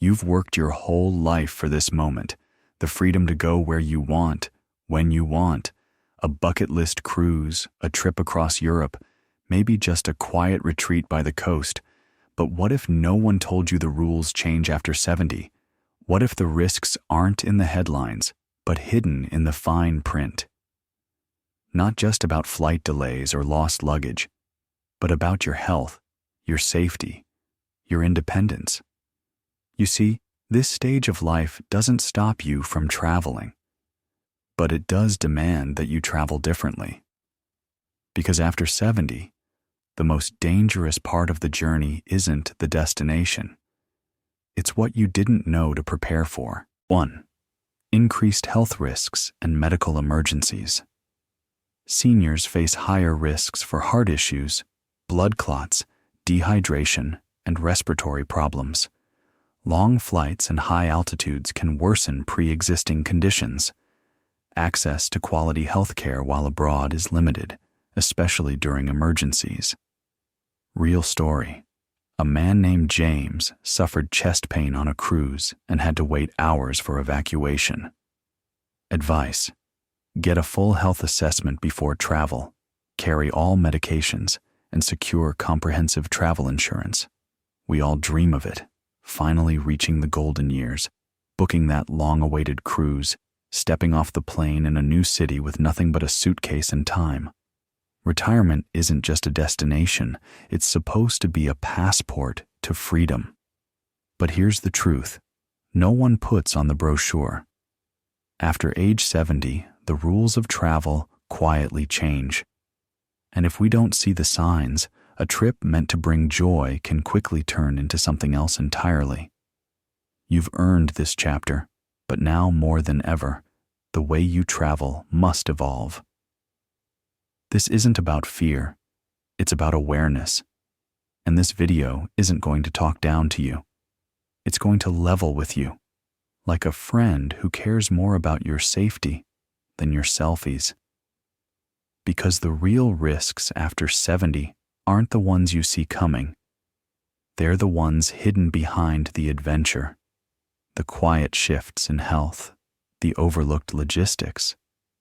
You've worked your whole life for this moment, the freedom to go where you want, when you want, a bucket list cruise, a trip across Europe, maybe just a quiet retreat by the coast. But what if no one told you the rules change after 70? What if the risks aren't in the headlines, but hidden in the fine print? Not just about flight delays or lost luggage, but about your health, your safety, your independence. You see, this stage of life doesn't stop you from traveling, but it does demand that you travel differently. Because after 70, the most dangerous part of the journey isn't the destination. It's what you didn't know to prepare for. 1. Increased health risks and medical emergencies. Seniors face higher risks for heart issues, blood clots, dehydration, and respiratory problems. Long flights and high altitudes can worsen pre-existing conditions. Access to quality health care while abroad is limited, especially during emergencies. Real story. A man named James suffered chest pain on a cruise and had to wait hours for evacuation. Advice: get a full health assessment before travel, carry all medications, and secure comprehensive travel insurance. We all dream of it, finally reaching the golden years, booking that long-awaited cruise, stepping off the plane in a new city with nothing but a suitcase and time. Retirement isn't just a destination, it's supposed to be a passport to freedom. But here's the truth: no one puts on the brochure. After age 70, the rules of travel quietly change. And if we don't see the signs, a trip meant to bring joy can quickly turn into something else entirely. You've earned this chapter, but now more than ever, the way you travel must evolve. This isn't about fear, it's about awareness. And this video isn't going to talk down to you. It's going to level with you, like a friend who cares more about your safety than your selfies. Because the real risks after 70 aren't the ones you see coming. They're the ones hidden behind the adventure, the quiet shifts in health, the overlooked logistics,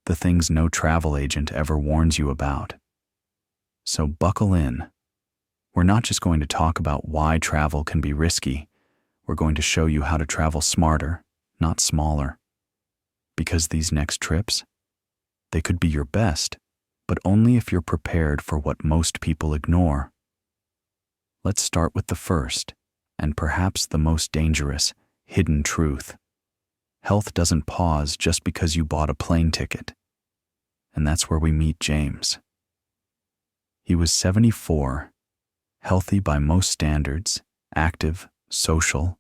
the things no travel agent ever warns you about. So buckle in. We're not just going to talk about why travel can be risky. We're going to show you how to travel smarter, not smaller. Because these next trips, they could be your best, but only if you're prepared for what most people ignore. Let's start with the first, and perhaps the most dangerous, hidden truth. Health doesn't pause just because you bought a plane ticket. And that's where we meet James. He was 74, healthy by most standards, active, social,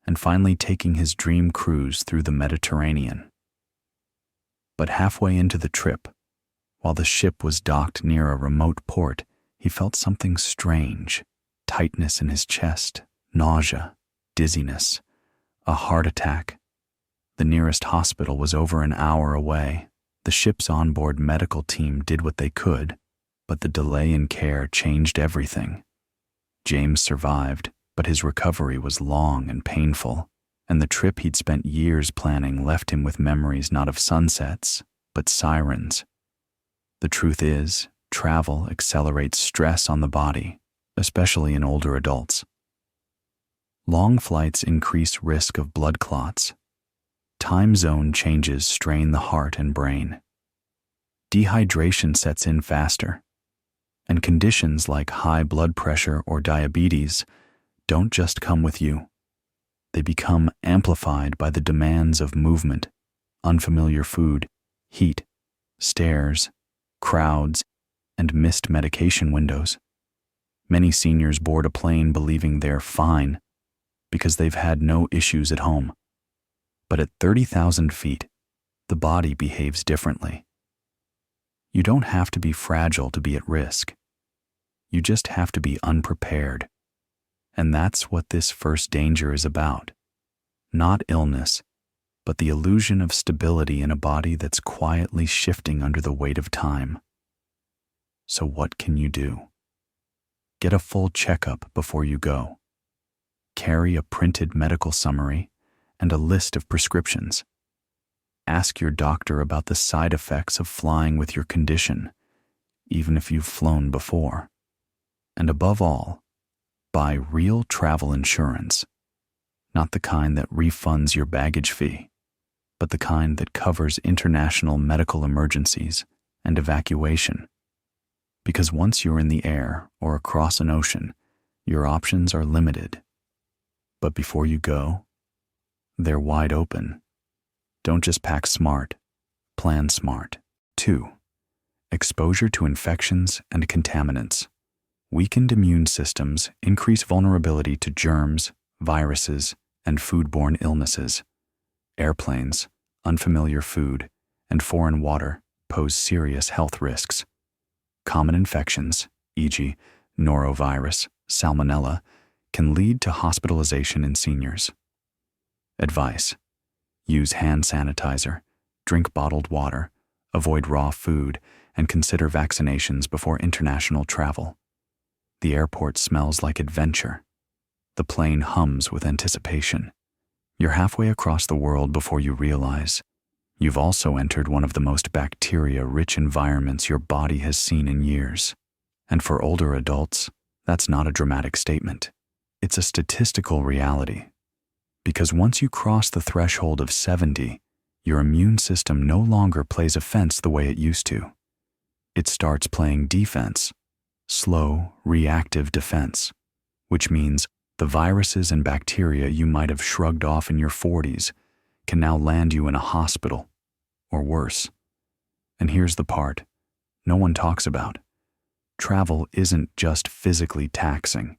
and finally taking his dream cruise through the Mediterranean. But halfway into the trip, while the ship was docked near a remote port, he felt something strange: tightness in his chest, nausea, dizziness, a heart attack. The nearest hospital was over an hour away. The ship's onboard medical team did what they could, but the delay in care changed everything. James survived, but his recovery was long and painful, and the trip he'd spent years planning left him with memories not of sunsets, but sirens. The truth is, travel accelerates stress on the body, especially in older adults. Long flights increase risk of blood clots. Time zone changes strain the heart and brain. Dehydration sets in faster, and conditions like high blood pressure or diabetes don't just come with you. They become amplified by the demands of movement, unfamiliar food, heat, stairs, crowds, and missed medication windows. Many seniors board a plane believing they're fine because they've had no issues at home. But at 30,000 feet, the body behaves differently. You don't have to be fragile to be at risk. You just have to be unprepared. And that's what this first danger is about. Not illness, but the illusion of stability in a body that's quietly shifting under the weight of time. So what can you do? Get a full checkup before you go. Carry a printed medical summary and a list of prescriptions. Ask your doctor about the side effects of flying with your condition, even if you've flown before. And above all, buy real travel insurance, not the kind that refunds your baggage fee, but the kind that covers international medical emergencies and evacuation. Because once you're in the air or across an ocean, your options are limited. But before you go, they're wide open. Don't just pack smart, plan smart. 2. Exposure to infections and contaminants. Weakened immune systems increase vulnerability to germs, viruses, and foodborne illnesses. Airplanes, unfamiliar food, and foreign water pose serious health risks. Common infections, e.g., norovirus, salmonella, can lead to hospitalization in seniors. Advice: use hand sanitizer, drink bottled water, avoid raw food, and consider vaccinations before international travel. The airport smells like adventure. The plane hums with anticipation. You're halfway across the world before you realize you've also entered one of the most bacteria-rich environments your body has seen in years. And for older adults, that's not a dramatic statement. It's a statistical reality. Because once you cross the threshold of 70, your immune system no longer plays offense the way it used to. It starts playing defense, slow, reactive defense, which means the viruses and bacteria you might have shrugged off in your 40s can now land you in a hospital, or worse. And here's the part no one talks about. Travel isn't just physically taxing,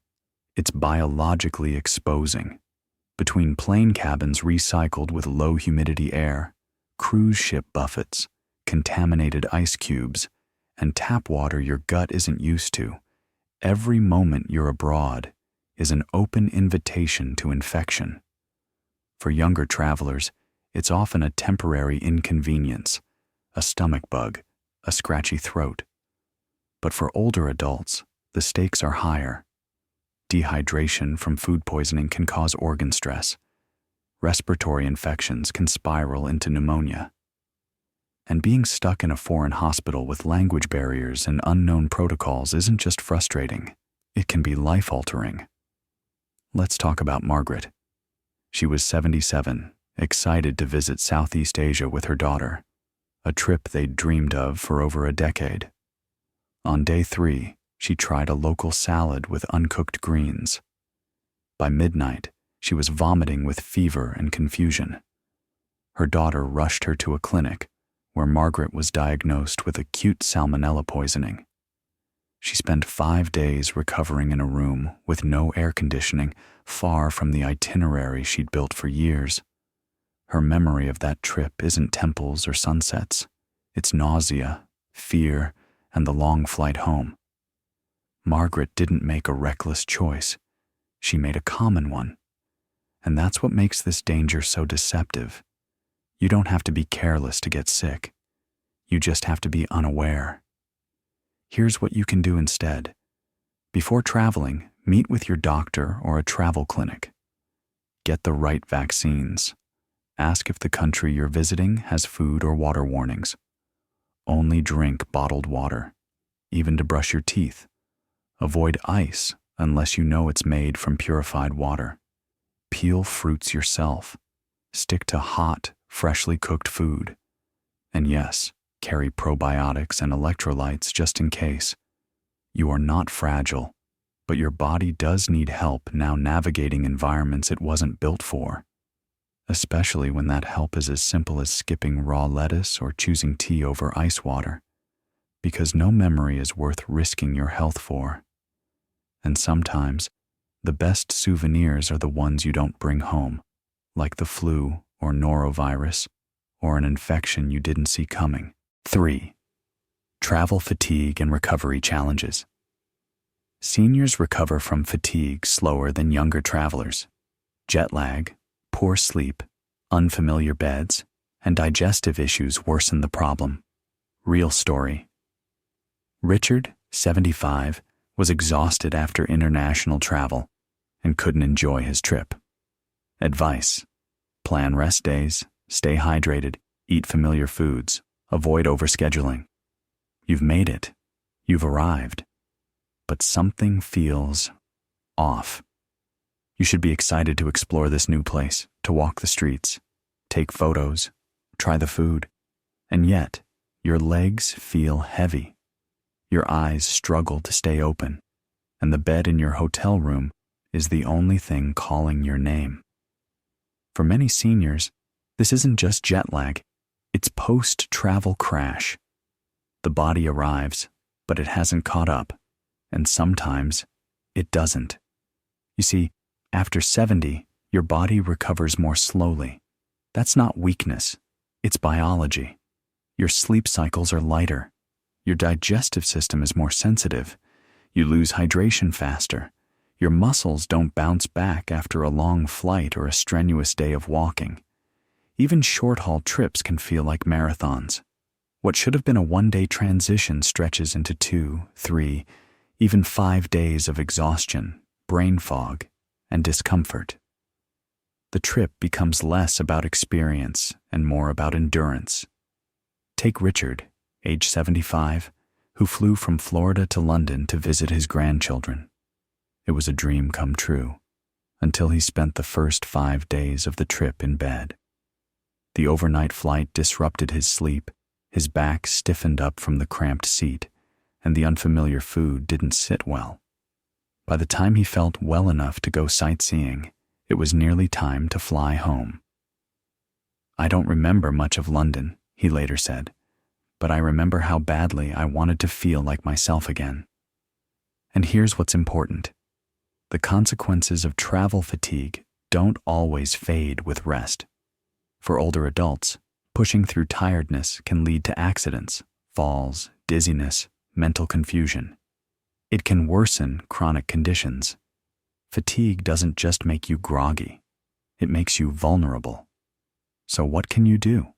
it's biologically exposing. Between plane cabins recycled with low humidity air, cruise ship buffets, contaminated ice cubes, and tap water your gut isn't used to, every moment you're abroad is an open invitation to infection. For younger travelers, it's often a temporary inconvenience, a stomach bug, a scratchy throat. But for older adults, the stakes are higher. Dehydration from food poisoning can cause organ stress. Respiratory infections can spiral into pneumonia. And being stuck in a foreign hospital with language barriers and unknown protocols isn't just frustrating, it can be life-altering. Let's talk about Margaret. She was 77, excited to visit Southeast Asia with her daughter, a trip they'd dreamed of for over a decade. On day 3, she tried a local salad with uncooked greens. By midnight, she was vomiting with fever and confusion. Her daughter rushed her to a clinic, where Margaret was diagnosed with acute salmonella poisoning. She spent 5 days recovering in a room with no air conditioning, far from the itinerary she'd built for years. Her memory of that trip isn't temples or sunsets. It's nausea, fear, and the long flight home. Margaret didn't make a reckless choice. She made a common one. And that's what makes this danger so deceptive. You don't have to be careless to get sick. You just have to be unaware. Here's what you can do instead. Before traveling, meet with your doctor or a travel clinic. Get the right vaccines. Ask if the country you're visiting has food or water warnings. Only drink bottled water, even to brush your teeth. Avoid ice unless you know it's made from purified water. Peel fruits yourself. Stick to hot, freshly cooked food. And yes, carry probiotics and electrolytes just in case. You are not fragile, but your body does need help now navigating environments it wasn't built for. Especially when that help is as simple as skipping raw lettuce or choosing tea over ice water. Because no memory is worth risking your health for. And sometimes, the best souvenirs are the ones you don't bring home, like the flu or norovirus, or an infection you didn't see coming. 3. Travel fatigue and recovery challenges. Seniors recover from fatigue slower than younger travelers. Jet lag, poor sleep, unfamiliar beds, and digestive issues worsen the problem. Real story. Richard, 75, was exhausted after international travel. and couldn't enjoy his trip. Advice: plan rest days, stay hydrated, eat familiar foods, avoid overscheduling. You've made it. You've arrived. But something feels off. You should be excited to explore this new place, to walk the streets, take photos, try the food. And yet, your legs feel heavy. Your eyes struggle to stay open, and the bed in your hotel room is the only thing calling your name. For many seniors, this isn't just jet lag, it's post-travel crash. The body arrives, but it hasn't caught up, and sometimes it doesn't. You see, after 70, your body recovers more slowly. That's not weakness, it's biology. Your sleep cycles are lighter. Your digestive system is more sensitive. You lose hydration faster. Your muscles don't bounce back after a long flight or a strenuous day of walking. Even short-haul trips can feel like marathons. What should have been a one-day transition stretches into 2, 3, even 5 days of exhaustion, brain fog, and discomfort. The trip becomes less about experience and more about endurance. Take Richard, age 75, who flew from Florida to London to visit his grandchildren. It was a dream come true, until he spent the first 5 days of the trip in bed. The overnight flight disrupted his sleep, his back stiffened up from the cramped seat, and the unfamiliar food didn't sit well. By the time he felt well enough to go sightseeing, it was nearly time to fly home. "I don't remember much of London," he later said, "but I remember how badly I wanted to feel like myself again." And here's what's important. The consequences of travel fatigue don't always fade with rest. For older adults, pushing through tiredness can lead to accidents, falls, dizziness, mental confusion. It can worsen chronic conditions. Fatigue doesn't just make you groggy, it makes you vulnerable. So what can you do?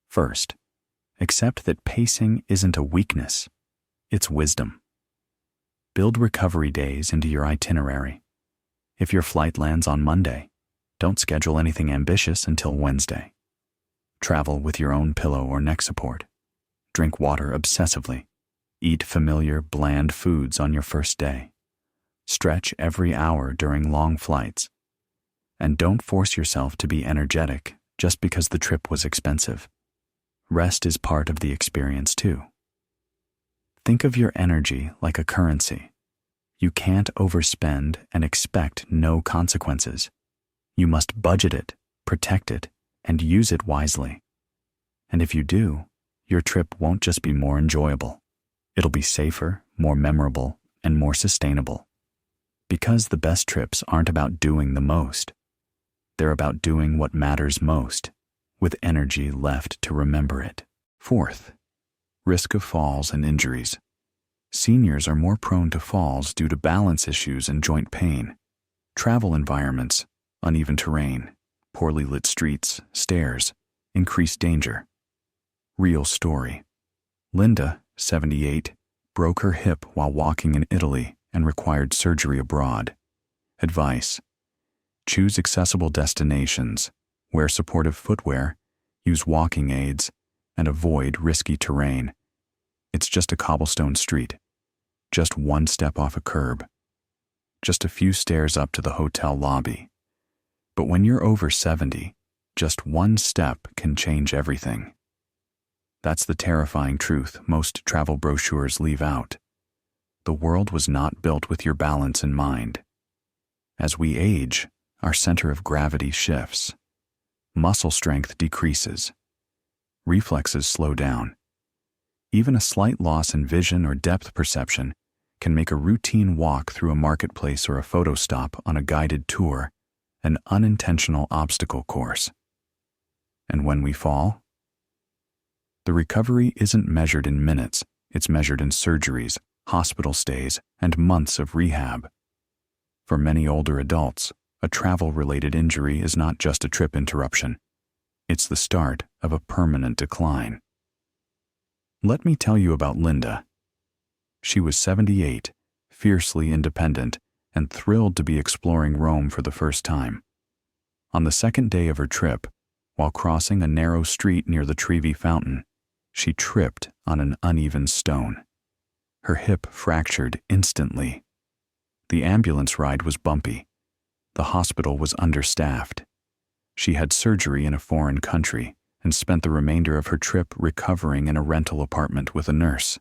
First, accept that pacing isn't a weakness, it's wisdom. Build recovery days into your itinerary. If your flight lands on Monday, don't schedule anything ambitious until Wednesday. Travel with your own pillow or neck support. Drink water obsessively. Eat familiar, bland foods on your first day. Stretch every hour during long flights. And don't force yourself to be energetic just because the trip was expensive. Rest is part of the experience too. Think of your energy like a currency. You can't overspend and expect no consequences. You must budget it, protect it, and use it wisely. And if you do, your trip won't just be more enjoyable. It'll be safer, more memorable, and more sustainable. Because the best trips aren't about doing the most. They're about doing what matters most, with energy left to remember it. Fourth, risk of falls and injuries. Seniors are more prone to falls due to balance issues and joint pain. Travel environments, uneven terrain, poorly lit streets, stairs, increased danger. Real story. Linda, 78, broke her hip while walking in Italy and required surgery abroad. Advice: choose accessible destinations, wear supportive footwear, use walking aids, and avoid risky terrain. It's just a cobblestone street, just one step off a curb, just a few stairs up to the hotel lobby. But when you're over 70, just one step can change everything. That's the terrifying truth most travel brochures leave out. The world was not built with your balance in mind. As we age, our center of gravity shifts. Muscle strength decreases. Reflexes slow down. Even a slight loss in vision or depth perception can make a routine walk through a marketplace or a photo stop on a guided tour an unintentional obstacle course. And when we fall, the recovery isn't measured in minutes, it's measured in surgeries, hospital stays, and months of rehab. For many older adults, a travel-related injury is not just a trip interruption. It's the start of a permanent decline. Let me tell you about Linda. She was 78, fiercely independent, and thrilled to be exploring Rome for the first time. On the second day of her trip, while crossing a narrow street near the Trevi Fountain, she tripped on an uneven stone. Her hip fractured instantly. The ambulance ride was bumpy. The hospital was understaffed. She had surgery in a foreign country and spent the remainder of her trip recovering in a rental apartment with a nurse.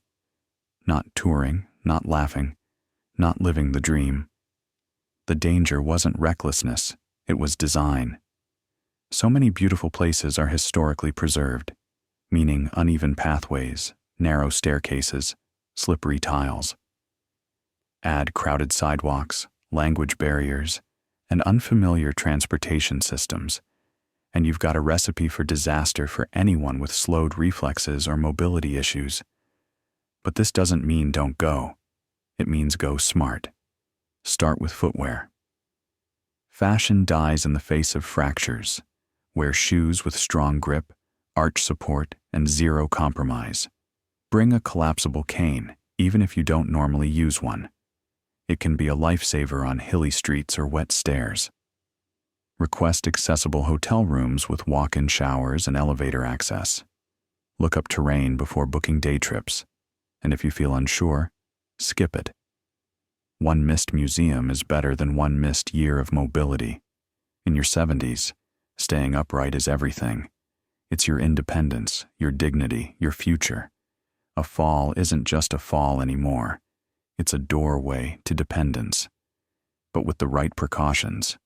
Not touring, not laughing, not living the dream. The danger wasn't recklessness, it was design. So many beautiful places are historically preserved, meaning uneven pathways, narrow staircases, slippery tiles. Add crowded sidewalks, language barriers, and unfamiliar transportation systems, and you've got a recipe for disaster for anyone with slowed reflexes or mobility issues. But this doesn't mean don't go. It means go smart. Start with footwear. Fashion dies in the face of fractures. Wear shoes with strong grip, arch support, and zero compromise. Bring a collapsible cane, even if you don't normally use one. It can be a lifesaver on hilly streets or wet stairs. Request accessible hotel rooms with walk-in showers and elevator access. Look up terrain before booking day trips, and if you feel unsure, skip it. One missed museum is better than one missed year of mobility. In your 70s, staying upright is everything. It's your independence, your dignity, your future. A fall isn't just a fall anymore. It's a doorway to dependence. But with the right precautions,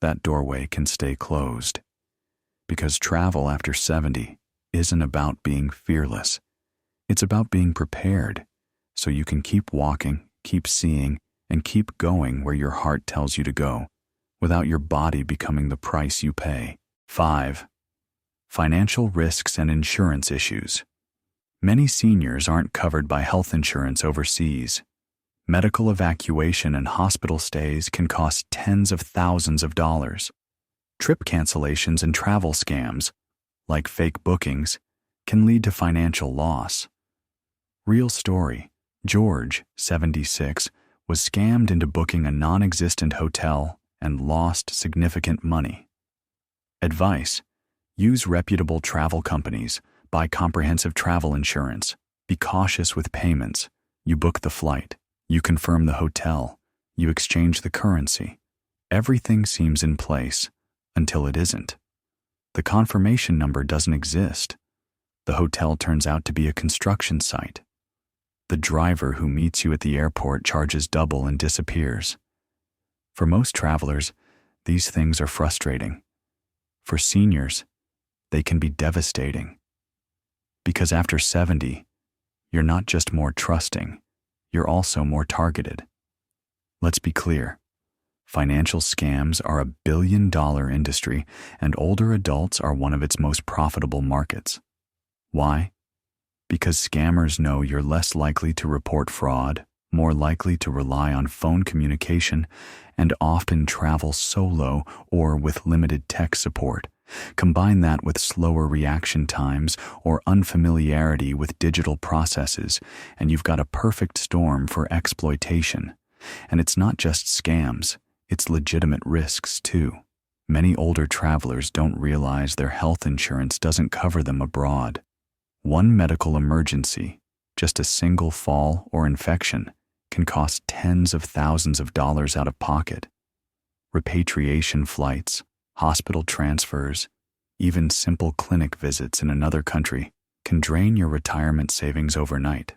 that doorway can stay closed. Because travel after 70 isn't about being fearless. It's about being prepared, so you can keep walking, keep seeing, and keep going where your heart tells you to go, without your body becoming the price you pay. 5. Financial risks and insurance issues. Many seniors aren't covered by health insurance overseas. Medical evacuation and hospital stays can cost tens of thousands of dollars. Trip cancellations and travel scams, like fake bookings, can lead to financial loss. Real story: George, 76, was scammed into booking a non-existent hotel and lost significant money. Advice: use reputable travel companies, buy comprehensive travel insurance, be cautious with payments. You book the flight, you confirm the hotel, you exchange the currency. Everything seems in place until it isn't. The confirmation number doesn't exist. The hotel turns out to be a construction site. The driver who meets you at the airport charges double and disappears. For most travelers, these things are frustrating. For seniors, they can be devastating. Because after 70, you're not just more trusting, you're also more targeted. Let's be clear. Financial scams are a billion-dollar industry, and older adults are one of its most profitable markets. Why? Because scammers know you're less likely to report fraud, more likely to rely on phone communication, and often travel solo or with limited tech support. Combine that with slower reaction times or unfamiliarity with digital processes, and you've got a perfect storm for exploitation. And it's not just scams, it's legitimate risks too. Many older travelers don't realize their health insurance doesn't cover them abroad. One medical emergency, just a single fall or infection, can cost tens of thousands of dollars out of pocket. Repatriation flights, hospital transfers, even simple clinic visits in another country can drain your retirement savings overnight.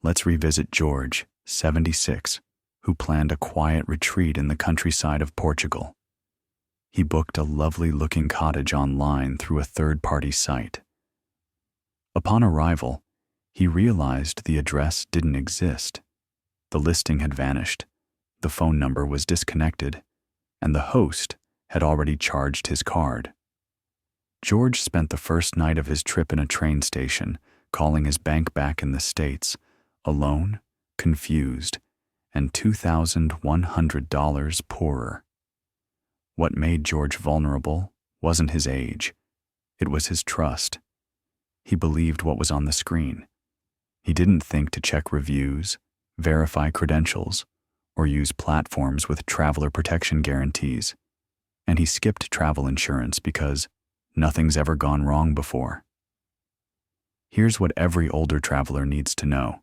Let's revisit George, 76, who planned a quiet retreat in the countryside of Portugal. He booked a lovely-looking cottage online through a third-party site. Upon arrival, he realized the address didn't exist. The listing had vanished, the phone number was disconnected, and the host had already charged his card. George spent the first night of his trip in a train station, calling his bank back in the States, alone, confused, and $2,100 poorer. What made George vulnerable wasn't his age, it was his trust. He believed what was on the screen. He didn't think to check reviews, verify credentials, or use platforms with traveler protection guarantees. And he skipped travel insurance because nothing's ever gone wrong before. Here's what every older traveler needs to know.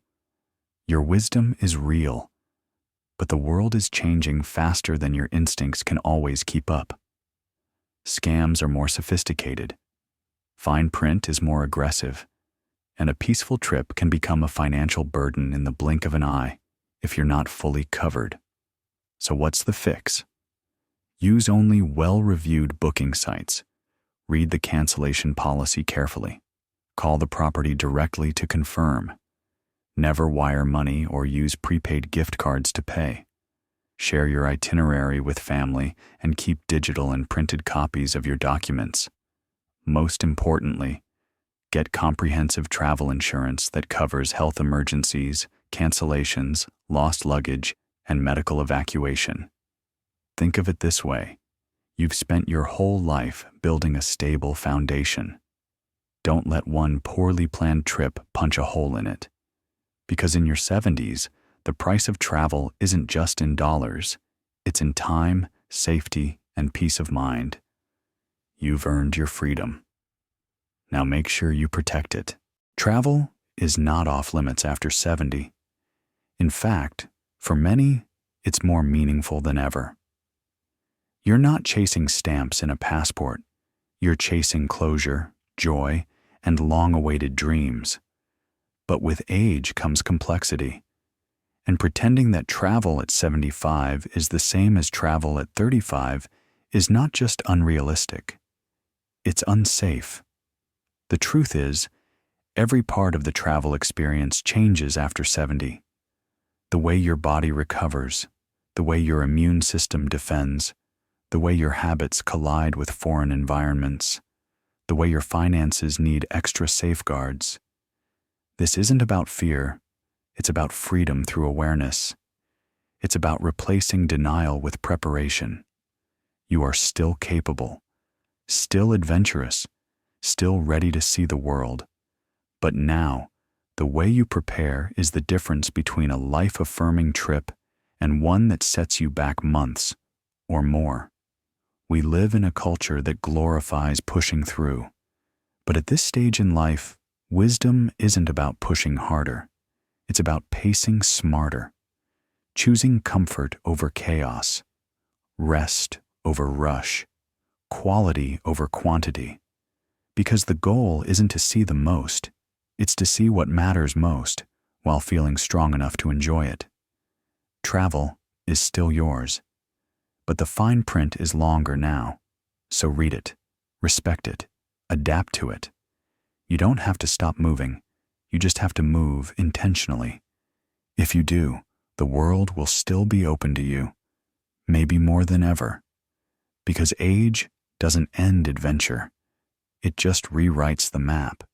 Your wisdom is real, but the world is changing faster than your instincts can always keep up. Scams are more sophisticated, fine print is more aggressive, and a peaceful trip can become a financial burden in the blink of an eye if you're not fully covered. So what's the fix? Use only well-reviewed booking sites. Read the cancellation policy carefully. Call the property directly to confirm. Never wire money or use prepaid gift cards to pay. Share your itinerary with family and keep digital and printed copies of your documents. Most importantly, get comprehensive travel insurance that covers health emergencies, cancellations, lost luggage, and medical evacuation. Think of it this way. You've spent your whole life building a stable foundation. Don't let one poorly planned trip punch a hole in it. Because in your 70s, the price of travel isn't just in dollars, it's in time, safety, and peace of mind. You've earned your freedom. Now make sure you protect it. Travel is not off limits after 70. In fact, for many, it's more meaningful than ever. You're not chasing stamps in a passport. You're chasing closure, joy, and long-awaited dreams. But with age comes complexity. And pretending that travel at 75 is the same as travel at 35 is not just unrealistic. It's unsafe. The truth is, every part of the travel experience changes after 70. The way your body recovers, the way your immune system defends, the way your habits collide with foreign environments, the way your finances need extra safeguards. This isn't about fear, it's about freedom through awareness. It's about replacing denial with preparation. You are still capable, still adventurous, still ready to see the world. But now, the way you prepare is the difference between a life-affirming trip and one that sets you back months or more. We live in a culture that glorifies pushing through. But at this stage in life, wisdom isn't about pushing harder. It's about pacing smarter, choosing comfort over chaos, rest over rush, quality over quantity. Because the goal isn't to see the most, it's to see what matters most while feeling strong enough to enjoy it. Travel is still yours, but the fine print is longer now, so read it, respect it, adapt to it. You don't have to stop moving. You just have to move intentionally. If you do, the world will still be open to you, maybe more than ever. Because age doesn't end adventure. It just rewrites the map.